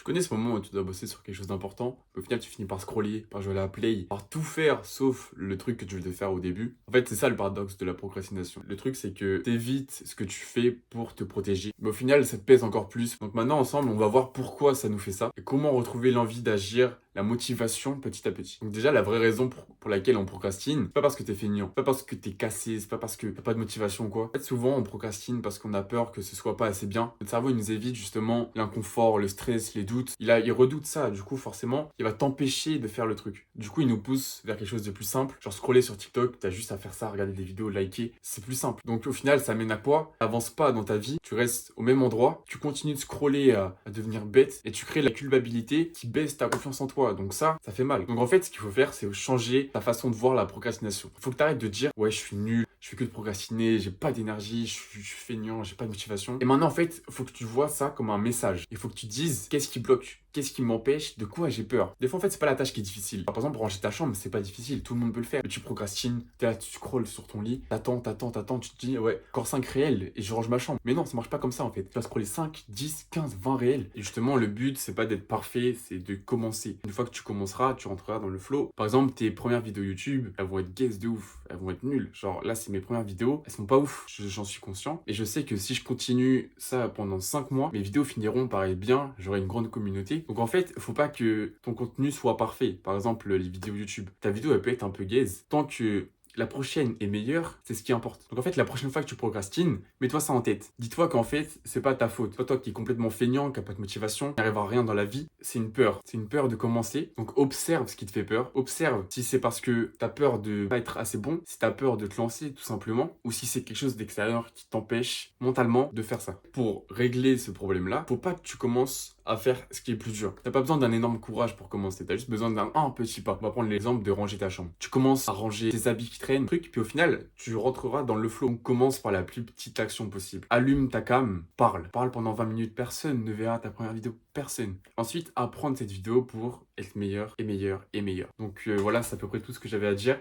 connais ce moment où tu dois bosser sur quelque chose d'important, mais au final tu finis par scroller, par jouer à la play, par tout faire sauf le truc que tu devais faire au début. En fait, c'est ça le paradoxe de la procrastination. Le truc, c'est que t'évites ce que tu fais pour te protéger, mais au final, ça te pèse encore plus. Donc maintenant, ensemble, on va voir pourquoi ça nous fait ça et comment retrouver l'envie d'agir, la motivation petit à petit. Donc déjà, la vraie raison pour laquelle on procrastine, c'est pas parce que t'es feignant, c'est pas parce que t'es cassé, c'est pas parce que t'as pas de motivation ou quoi. En fait, souvent, on procrastine parce qu'on a peur que ce soit pas assez bien. Notre cerveau, il nous évite justement l'inconfort, le stress, les doutes. Il redoute ça. Du coup, forcément, il va t'empêcher de faire le truc. Du coup, il nous pousse vers quelque chose de plus simple. Genre scroller sur TikTok, t'as juste à faire ça, regarder des vidéos, liker. C'est plus simple. Donc au final, ça mène à quoi? T'avances pas dans ta vie, tu restes au même endroit, tu continues de scroller à devenir bête et tu crées la culpabilité qui baisse ta confiance en toi. Donc ça fait mal. Donc en fait, ce qu'il faut faire, c'est changer ta façon de voir la procrastination. Il faut que tu arrêtes de dire ouais, je suis nul, je fais que de procrastiner, j'ai pas d'énergie, je suis feignant, j'ai pas de motivation. Et maintenant, en fait, il faut que tu vois ça comme un message. Il faut que tu dises qu'est-ce qui bloque, qu'est-ce qui m'empêche, de quoi j'ai peur. Des fois, en fait, c'est pas la tâche qui est difficile. Par exemple, ranger ta chambre, c'est pas difficile, tout le monde peut le faire. Mais tu procrastines, t'es là, tu scrolles sur ton lit, t'attends, tu te dis ouais, encore 5 réels et je range ma chambre. Mais non, ça marche pas comme ça en fait. Tu vas scroller 5, 10, 15, 20 réels. Et justement, le but, c'est pas d'être parfait, c'est de commencer. Une fois que tu commenceras, tu rentreras dans le flow. Par exemple, tes premières vidéos YouTube, elles vont être gaze de ouf, elles vont être nulles. Genre là, c'est mes premières vidéos, elles sont pas ouf, j'en suis conscient. Et je sais que si je continue ça pendant 5 mois, mes vidéos finiront par être bien, j'aurai une grande communauté. Donc en fait, faut pas que ton contenu soit parfait. Par exemple, les vidéos YouTube. Ta vidéo, elle peut être un peu gaze. Tant que la prochaine est meilleure, c'est ce qui importe. Donc en fait, la prochaine fois que tu procrastines, mets-toi ça en tête. Dis-toi qu'en fait, c'est pas ta faute. C'est pas toi qui es complètement feignant, qui a pas de motivation, qui n'arrive à rien dans la vie. C'est une peur. C'est une peur de commencer. Donc observe ce qui te fait peur. Observe si c'est parce que t'as peur de pas être assez bon, si t'as peur de te lancer tout simplement, ou si c'est quelque chose d'extérieur qui t'empêche mentalement de faire ça. Pour régler ce problème-là, faut pas que tu commences à faire ce qui est plus dur. T'as pas besoin d'un énorme courage pour commencer. T'as juste besoin d'un petit pas. On va prendre l'exemple de ranger ta chambre. Tu commences à ranger tes habits qui traînent, truc, puis au final, tu rentreras dans le flow. On commence par la plus petite action possible. Allume ta cam, parle. Parle pendant 20 minutes. Personne ne verra ta première vidéo. Personne. Ensuite, apprends de cette vidéo pour être meilleur et meilleur et meilleur. Donc voilà, c'est à peu près tout ce que j'avais à dire.